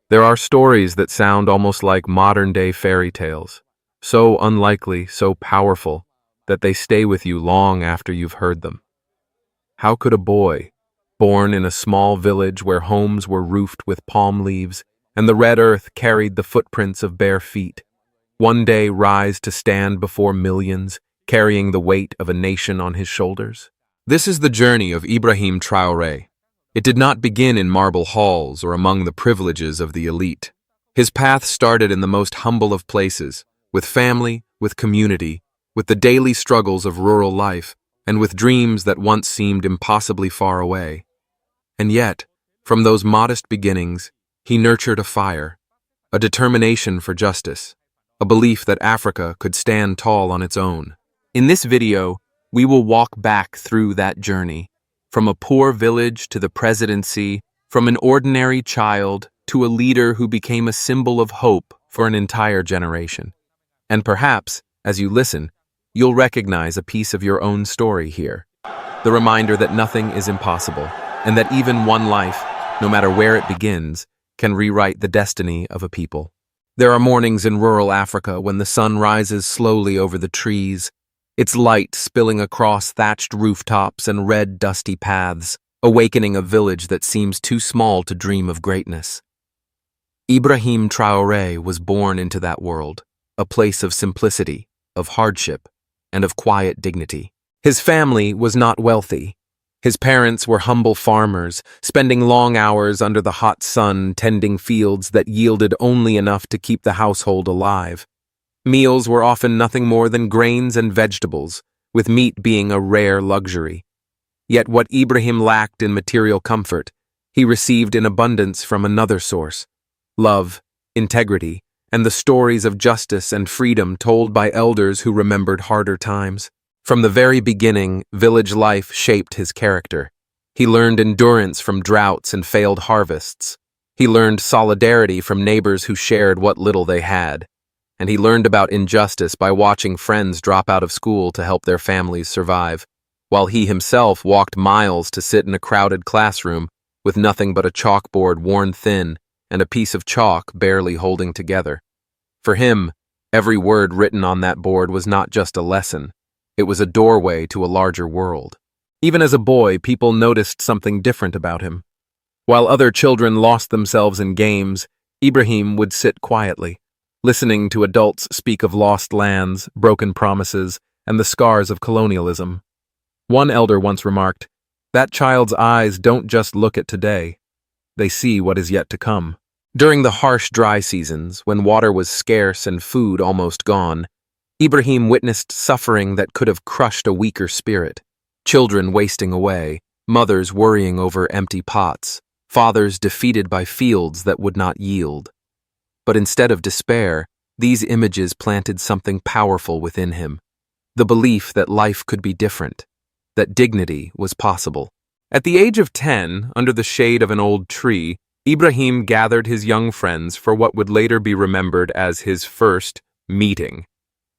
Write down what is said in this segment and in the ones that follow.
There are stories that sound almost like modern-day fairy tales, so unlikely, so powerful, that they stay with you long after you've heard them. How could a boy, born in a small village where homes were roofed with palm leaves and the red earth carried the footprints of bare feet, one day rise to stand before millions, carrying the weight of a nation on his shoulders? This is the journey of Ibrahim Traore. It did not begin in marble halls or among the privileges of the elite. His path started in the most humble of places, with family, with community, with the daily struggles of rural life, and with dreams that once seemed impossibly far away. And yet, from those modest beginnings, he nurtured a fire, a determination for justice, a belief that Africa could stand tall on its own. In this video, we will walk back through that journey, from a poor village to the presidency, from an ordinary child to a leader who became a symbol of hope for an entire generation. And perhaps, as you listen, you'll recognize a piece of your own story here. The reminder that nothing is impossible, and that even one life, no matter where it begins, can rewrite the destiny of a people. There are mornings in rural Africa when the sun rises slowly over the trees, its light spilling across thatched rooftops and red, dusty paths, awakening a village that seems too small to dream of greatness. Ibrahim Traore was born into that world, a place of simplicity, of hardship, and of quiet dignity. His family was not wealthy. His parents were humble farmers, spending long hours under the hot sun tending fields that yielded only enough to keep the household alive. Meals were often nothing more than grains and vegetables, with meat being a rare luxury. Yet what Ibrahim lacked in material comfort, he received in abundance from another source: love, integrity, and the stories of justice and freedom told by elders who remembered harder times. From the very beginning, village life shaped his character. He learned endurance from droughts and failed harvests. He learned solidarity from neighbors who shared what little they had. And he learned about injustice by watching friends drop out of school to help their families survive, while he himself walked miles to sit in a crowded classroom with nothing but a chalkboard worn thin and a piece of chalk barely holding together. For him, every word written on that board was not just a lesson. It was a doorway to a larger world. Even as a boy, people noticed something different about him. While other children lost themselves in games, Ibrahim would sit quietly, listening to adults speak of lost lands, broken promises, and the scars of colonialism. One elder once remarked, "That child's eyes don't just look at today. They see what is yet to come." During the harsh dry seasons, when water was scarce and food almost gone, Ibrahim witnessed suffering that could have crushed a weaker spirit. Children wasting away, mothers worrying over empty pots, fathers defeated by fields that would not yield. But instead of despair, these images planted something powerful within him: the belief that life could be different, that dignity was possible. At the age of 10, under the shade of an old tree, Ibrahim gathered his young friends for what would later be remembered as his first meeting.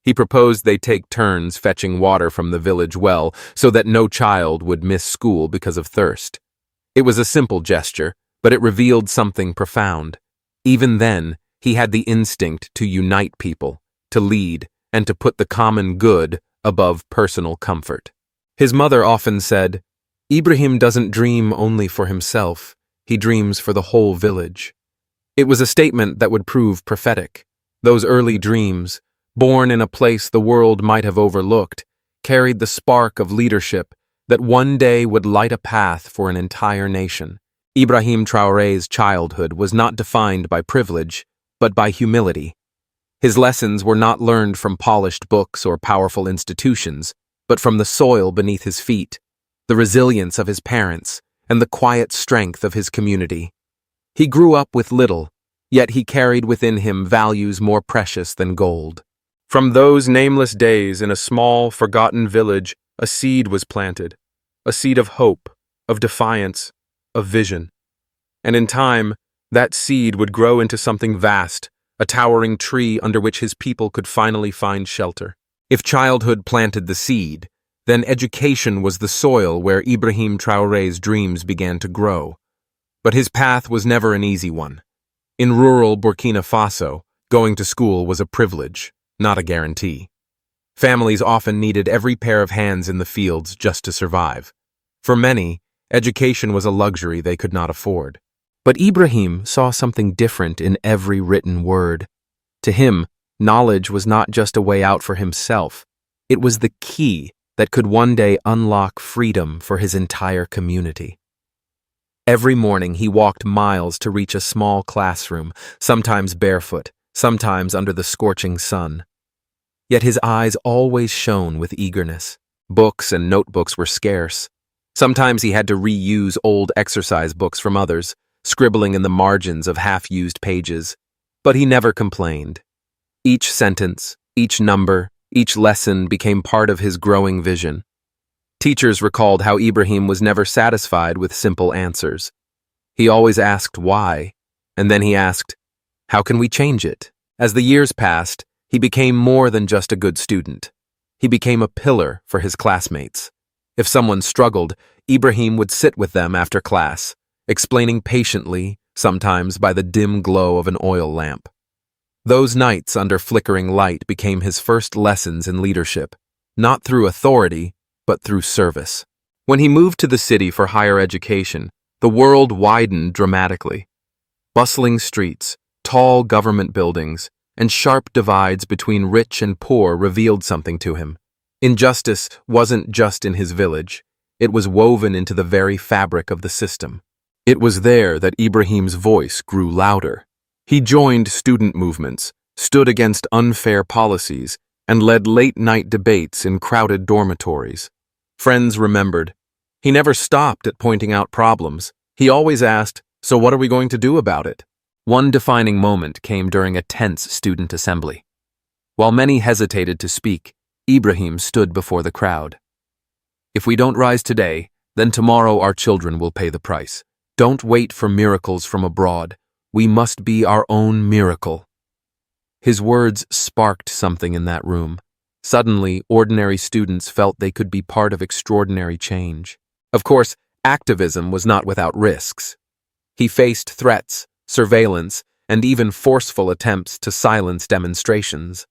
He proposed they take turns fetching water from the village well so that no child would miss school because of thirst. It was a simple gesture, but it revealed something profound. Even then, he had the instinct to unite people, to lead, and to put the common good above personal comfort. His mother often said, "Ibrahim doesn't dream only for himself, he dreams for the whole village." It was a statement that would prove prophetic. Those early dreams, born in a place the world might have overlooked, carried the spark of leadership that one day would light a path for an entire nation. Ibrahim Traore's childhood was not defined by privilege, but by humility. His lessons were not learned from polished books or powerful institutions, but from the soil beneath his feet, the resilience of his parents, and the quiet strength of his community. He grew up with little, yet he carried within him values more precious than gold. From those nameless days in a small, forgotten village, a seed was planted, a seed of hope, of defiance, of vision. And in time, that seed would grow into something vast, a towering tree under which his people could finally find shelter. If childhood planted the seed, then education was the soil where Ibrahim Traore's dreams began to grow. But his path was never an easy one. In rural Burkina Faso, going to school was a privilege, not a guarantee. Families often needed every pair of hands in the fields just to survive. For many, education was a luxury they could not afford. But Ibrahim saw something different in every written word. To him, knowledge was not just a way out for himself. It was the key that could one day unlock freedom for his entire community. Every morning he walked miles to reach a small classroom, sometimes barefoot, sometimes under the scorching sun. Yet his eyes always shone with eagerness. Books and notebooks were scarce. Sometimes he had to reuse old exercise books from others, scribbling in the margins of half-used pages. But he never complained. Each sentence, each number, each lesson became part of his growing vision. Teachers recalled how Ibrahim was never satisfied with simple answers. He always asked why, and then he asked, how can we change it? As the years passed, he became more than just a good student. He became a pillar for his classmates. If someone struggled, Ibrahim would sit with them after class, explaining patiently, sometimes by the dim glow of an oil lamp. Those nights under flickering light became his first lessons in leadership, not through authority, but through service. When he moved to the city for higher education, the world widened dramatically. Bustling streets, tall government buildings, and sharp divides between rich and poor revealed something to him. Injustice wasn't just in his village, it was woven into the very fabric of the system. It was there that Ibrahim's voice grew louder. He joined student movements, stood against unfair policies, and led late-night debates in crowded dormitories. Friends remembered. He never stopped at pointing out problems. He always asked, "So what are we going to do about it?" One defining moment came during a tense student assembly. While many hesitated to speak, Ibrahim stood before the crowd. "If we don't rise today, then tomorrow our children will pay the price. Don't wait for miracles from abroad. We must be our own miracle." His words sparked something in that room. Suddenly, ordinary students felt they could be part of extraordinary change. Of course, activism was not without risks. He faced threats, surveillance, and even forceful attempts to silence demonstrations.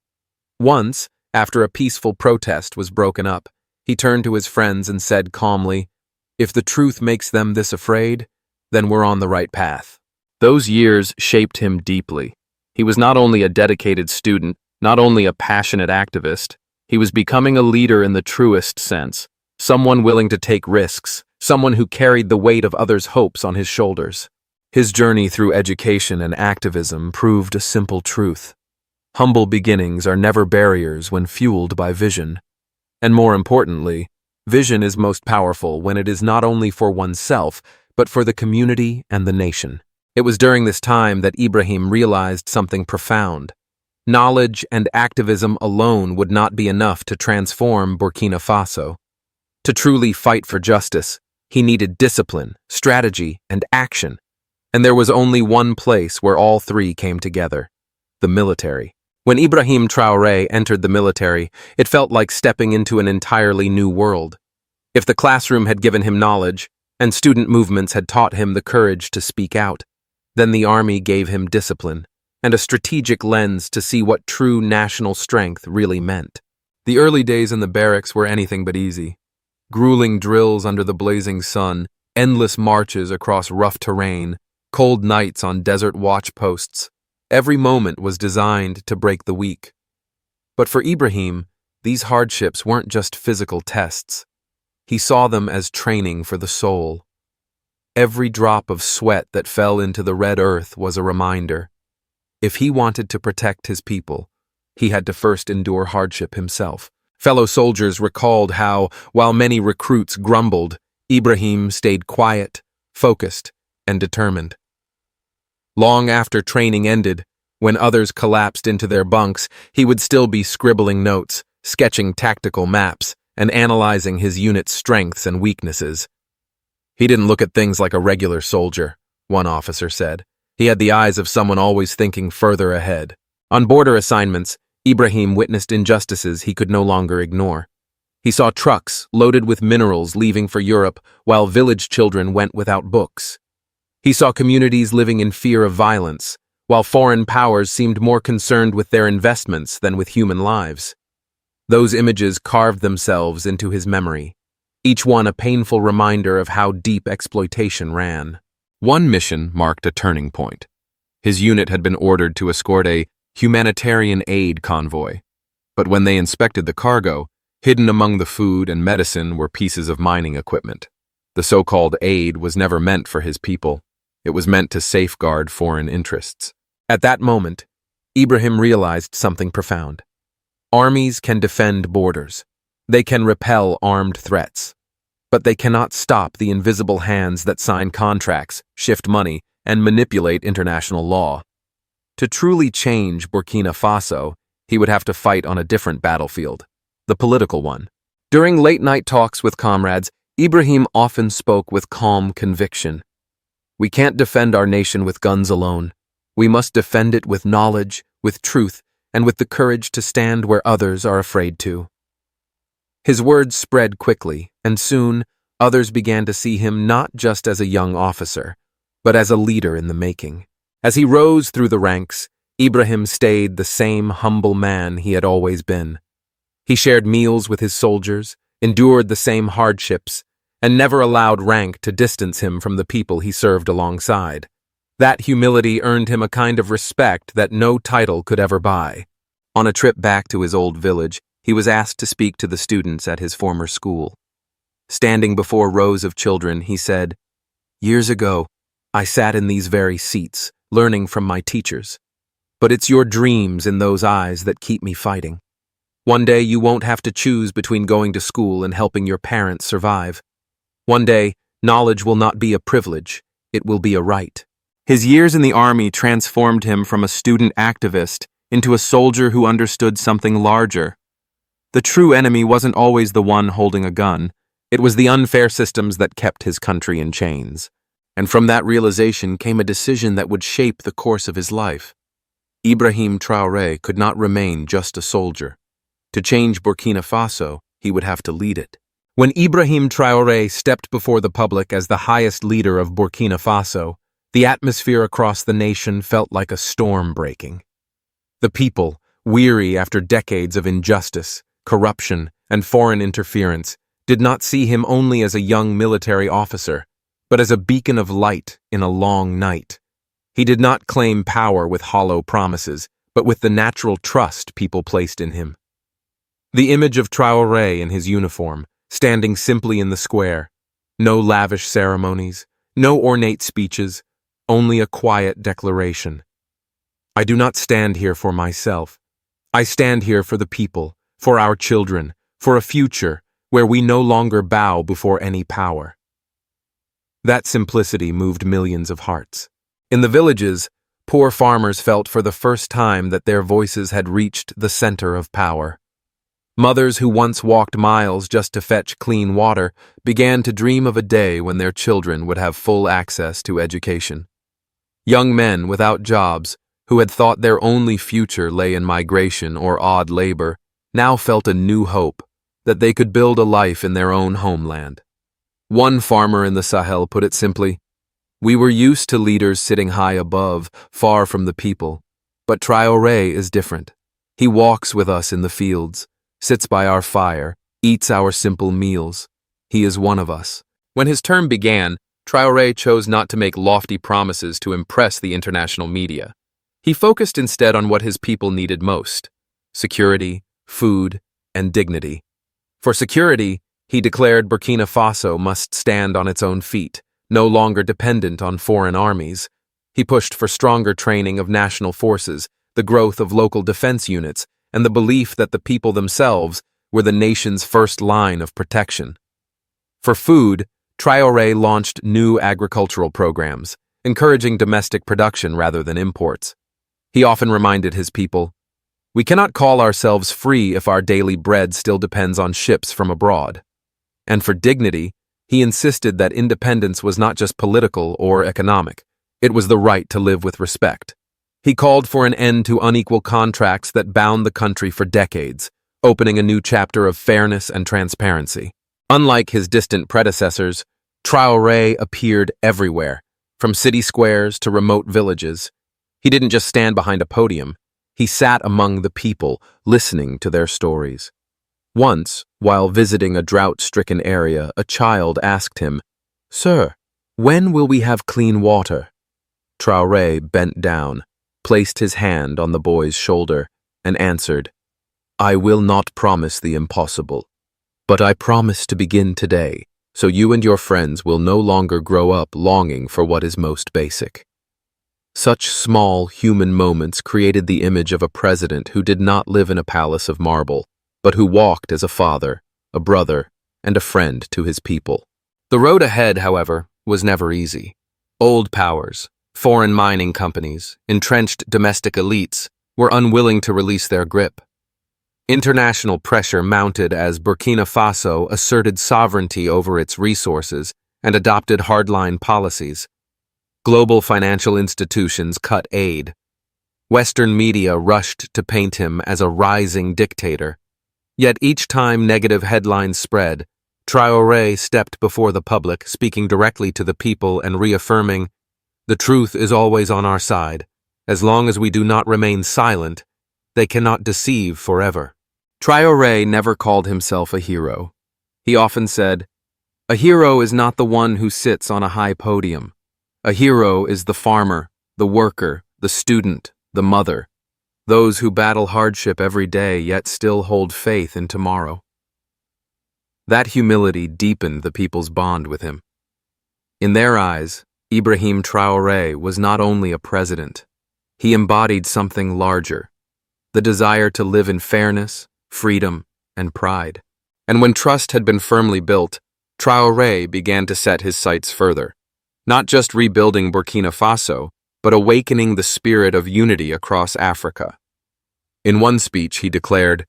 Once, after a peaceful protest was broken up, he turned to his friends and said calmly, "If the truth makes them this afraid, then we're on the right path." Those years shaped him deeply. He was not only a dedicated student, not only a passionate activist, he was becoming a leader in the truest sense, someone willing to take risks, someone who carried the weight of others' hopes on his shoulders. His journey through education and activism proved a simple truth. Humble beginnings are never barriers when fueled by vision. And more importantly, vision is most powerful when it is not only for oneself, but for the community and the nation. It was during this time that Ibrahim realized something profound. Knowledge and activism alone would not be enough to transform Burkina Faso. To truly fight for justice, he needed discipline, strategy, and action. And there was only one place where all three came together: the military. When Ibrahim Traore entered the military, it felt like stepping into an entirely new world. If the classroom had given him knowledge, and student movements had taught him the courage to speak out, then the army gave him discipline and a strategic lens to see what true national strength really meant. The early days in the barracks were anything but easy. Grueling drills under the blazing sun, endless marches across rough terrain, cold nights on desert watch posts. Every moment was designed to break the weak. But for Ibrahim, these hardships weren't just physical tests. He saw them as training for the soul. Every drop of sweat that fell into the red earth was a reminder. If he wanted to protect his people, he had to first endure hardship himself. Fellow soldiers recalled how, while many recruits grumbled, Ibrahim stayed quiet, focused, and determined. Long after training ended, when others collapsed into their bunks, he would still be scribbling notes, sketching tactical maps, and analyzing his unit's strengths and weaknesses. "He didn't look at things like a regular soldier," one officer said. "He had the eyes of someone always thinking further ahead." On border assignments, Ibrahim witnessed injustices he could no longer ignore. He saw trucks loaded with minerals leaving for Europe while village children went without books. He saw communities living in fear of violence, while foreign powers seemed more concerned with their investments than with human lives. Those images carved themselves into his memory, each one a painful reminder of how deep exploitation ran. One mission marked a turning point. His unit had been ordered to escort a humanitarian aid convoy, but when they inspected the cargo, hidden among the food and medicine were pieces of mining equipment. The so-called aid was never meant for his people. It was meant to safeguard foreign interests. At that moment, Ibrahim realized something profound. Armies can defend borders. They can repel armed threats. But they cannot stop the invisible hands that sign contracts, shift money, and manipulate international law. To truly change Burkina Faso, he would have to fight on a different battlefield, the political one. During late-night talks with comrades, Ibrahim often spoke with calm conviction. We can't defend our nation with guns alone. We must defend it with knowledge, with truth, and with the courage to stand where others are afraid to. His words spread quickly, and soon others began to see him not just as a young officer, but as a leader in the making. As he rose through the ranks, Ibrahim stayed the same humble man he had always been. He shared meals with his soldiers, endured the same hardships, and never allowed rank to distance him from the people he served alongside. That humility earned him a kind of respect that no title could ever buy. On a trip back to his old village, he was asked to speak to the students at his former school. Standing before rows of children, he said, "Years ago, I sat in these very seats, learning from my teachers. But it's your dreams in those eyes that keep me fighting. One day you won't have to choose between going to school and helping your parents survive. One day, knowledge will not be a privilege, it will be a right." His years in the army transformed him from a student activist into a soldier who understood something larger. The true enemy wasn't always the one holding a gun. It was the unfair systems that kept his country in chains. And from that realization came a decision that would shape the course of his life. Ibrahim Traore could not remain just a soldier. To change Burkina Faso, he would have to lead it. When Ibrahim Traore stepped before the public as the highest leader of Burkina Faso, the atmosphere across the nation felt like a storm breaking. The people, weary after decades of injustice, corruption, and foreign interference, did not see him only as a young military officer, but as a beacon of light in a long night. He did not claim power with hollow promises, but with the natural trust people placed in him. The image of Traoré in his uniform, standing simply in the square, no lavish ceremonies, no ornate speeches, only a quiet declaration. I do not stand here for myself. I stand here for the people, for our children, for a future where we no longer bow before any power. That simplicity moved millions of hearts. In the villages, poor farmers felt for the first time that their voices had reached the center of power. Mothers who once walked miles just to fetch clean water began to dream of a day when their children would have full access to education. Young men without jobs, who had thought their only future lay in migration or odd labor, now felt a new hope that they could build a life in their own homeland. One farmer in the Sahel put it simply, "We were used to leaders sitting high above, far from the people, but Traoré is different. He walks with us in the fields, sits by our fire, eats our simple meals. He is one of us." When his term began, Traoré chose not to make lofty promises to impress the international media. He focused instead on what his people needed most: security, food, and dignity. For security, he declared Burkina Faso must stand on its own feet, no longer dependent on foreign armies. He pushed for stronger training of national forces, the growth of local defense units, and the belief that the people themselves were the nation's first line of protection. For food, Traoré launched new agricultural programs, encouraging domestic production rather than imports. He often reminded his people, "We cannot call ourselves free if our daily bread still depends on ships from abroad." And for dignity, he insisted that independence was not just political or economic, it was the right to live with respect. He called for an end to unequal contracts that bound the country for decades, opening a new chapter of fairness and transparency. Unlike his distant predecessors, Traoré appeared everywhere, from city squares to remote villages. He didn't just stand behind a podium. He sat among the people, listening to their stories. Once, while visiting a drought-stricken area, a child asked him, "Sir, when will we have clean water?" Traoré bent down, placed his hand on the boy's shoulder, and answered, "I will not promise the impossible, but I promise to begin today, so you and your friends will no longer grow up longing for what is most basic." Such small human moments created the image of a president who did not live in a palace of marble, but who walked as a father, a brother, and a friend to his people. The road ahead, however, was never easy. Old powers, foreign mining companies, entrenched domestic elites were unwilling to release their grip. International pressure mounted as Burkina Faso asserted sovereignty over its resources and adopted hardline policies. Global financial institutions cut aid. Western media rushed to paint him as a rising dictator. Yet each time negative headlines spread, Traoré stepped before the public, speaking directly to the people and reaffirming, "The truth is always on our side. As long as we do not remain silent, they cannot deceive forever." Traoré never called himself a hero. He often said, "A hero is not the one who sits on a high podium. A hero is the farmer, the worker, the student, the mother, those who battle hardship every day yet still hold faith in tomorrow." That humility deepened the people's bond with him. In their eyes, Ibrahim Traore was not only a president. He embodied something larger, the desire to live in fairness, freedom, and pride. And when trust had been firmly built, Traoré began to set his sights further, not just rebuilding Burkina Faso, but awakening the spirit of unity across Africa. In one speech, he declared,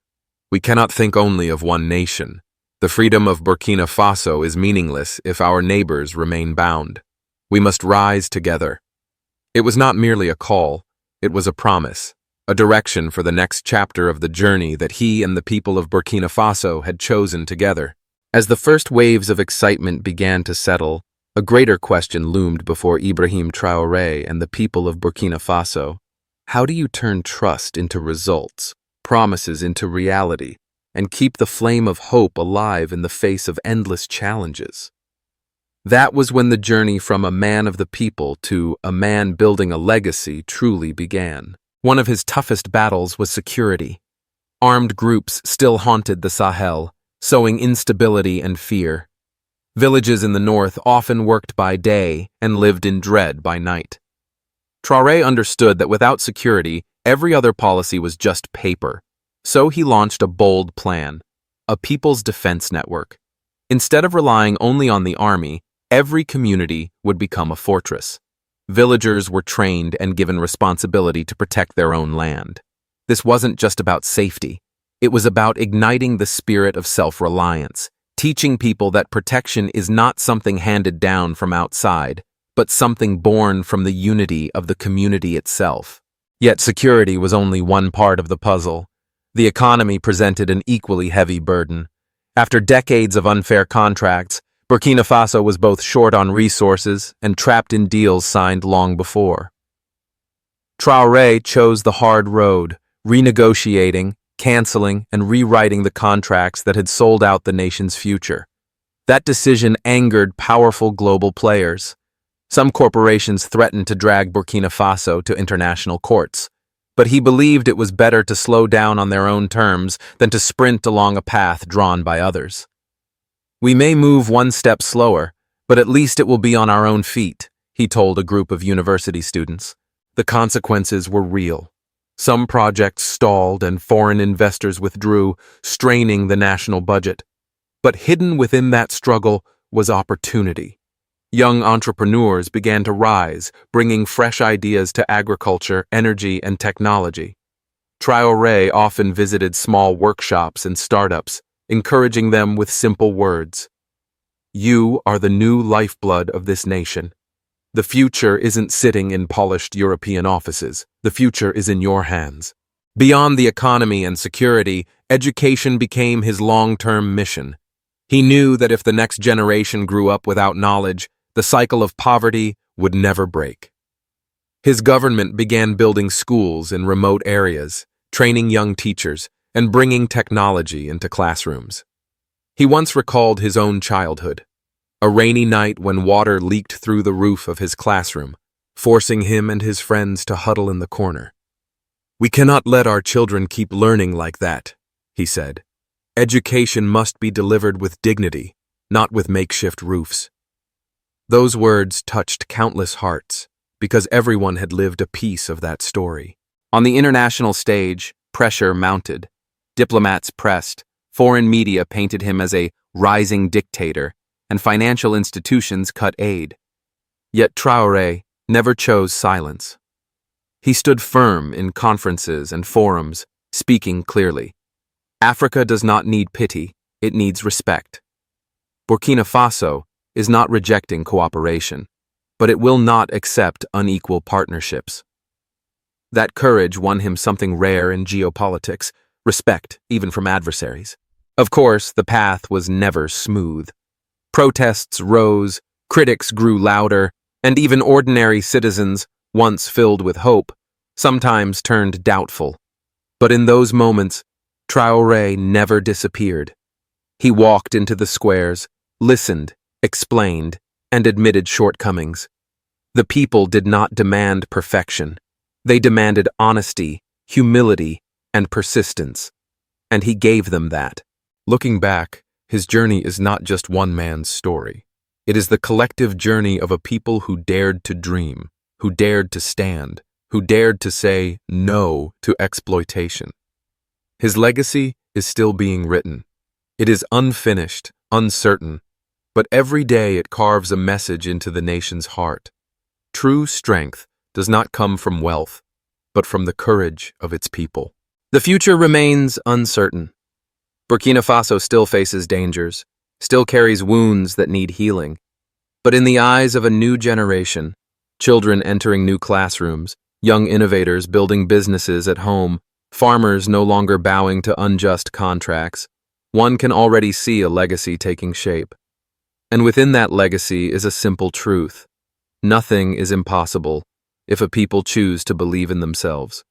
"We cannot think only of one nation. The freedom of Burkina Faso is meaningless if our neighbors remain bound. We must rise together." It was not merely a call, it was a promise, a direction for the next chapter of the journey that he and the people of Burkina Faso had chosen together. As the first waves of excitement began to settle, a greater question loomed before Ibrahim Traore and the people of Burkina Faso. How do you turn trust into results, promises into reality, and keep the flame of hope alive in the face of endless challenges? That was when the journey from a man of the people to a man building a legacy truly began. One of his toughest battles was security. Armed groups still haunted the Sahel, sowing instability and fear. Villages in the north often worked by day and lived in dread by night. Traoré understood that without security, every other policy was just paper. So he launched a bold plan, a people's defense network. Instead of relying only on the army, every community would become a fortress. Villagers were trained and given responsibility to protect their own land. This wasn't just about safety. It was about igniting the spirit of self-reliance, teaching people that protection is not something handed down from outside, but something born from the unity of the community itself. Yet security was only one part of the puzzle. The economy presented an equally heavy burden. After decades of unfair contracts, Burkina Faso was both short on resources and trapped in deals signed long before. Traoré chose the hard road, renegotiating, canceling, and rewriting the contracts that had sold out the nation's future. That decision angered powerful global players. Some corporations threatened to drag Burkina Faso to international courts, but he believed it was better to slow down on their own terms than to sprint along a path drawn by others. "We may move one step slower, but at least it will be on our own feet," he told a group of university students. The consequences were real. Some projects stalled and foreign investors withdrew, straining the national budget. But hidden within that struggle was opportunity. Young entrepreneurs began to rise, bringing fresh ideas to agriculture, energy, and technology. Traoré often visited small workshops and startups, encouraging them with simple words. "You are the new lifeblood of this nation. The future isn't sitting in polished European offices. The future is in your hands." Beyond the economy and security, education became his long-term mission. He knew that if the next generation grew up without knowledge, the cycle of poverty would never break. His government began building schools in remote areas, training young teachers, and bringing technology into classrooms. He once recalled his own childhood, a rainy night when water leaked through the roof of his classroom, forcing him and his friends to huddle in the corner. "We cannot let our children keep learning like that," he said. "Education must be delivered with dignity, not with makeshift roofs." Those words touched countless hearts, because everyone had lived a piece of that story. On the international stage, pressure mounted. Diplomats pressed, foreign media painted him as a rising dictator, and financial institutions cut aid. Yet Traoré never chose silence. He stood firm in conferences and forums, speaking clearly. Africa does not need pity, it needs respect. Burkina Faso is not rejecting cooperation, but it will not accept unequal partnerships. That courage won him something rare in geopolitics, respect even from adversaries. Of course, the path was never smooth. Protests rose, critics grew louder, and even ordinary citizens, once filled with hope, sometimes turned doubtful. But in those moments, Traoré never disappeared. He walked into the squares, listened, explained, and admitted shortcomings. The people did not demand perfection. They demanded honesty, humility, and persistence. And he gave them that. Looking back, his journey is not just one man's story. It is the collective journey of a people who dared to dream, who dared to stand, who dared to say no to exploitation. His legacy is still being written. It is unfinished, uncertain, but every day it carves a message into the nation's heart. True strength does not come from wealth, but from the courage of its people. The future remains uncertain. Burkina Faso still faces dangers, still carries wounds that need healing. But in the eyes of a new generation, children entering new classrooms, young innovators building businesses at home, farmers no longer bowing to unjust contracts, one can already see a legacy taking shape. And within that legacy is a simple truth. Nothing is impossible if a people choose to believe in themselves.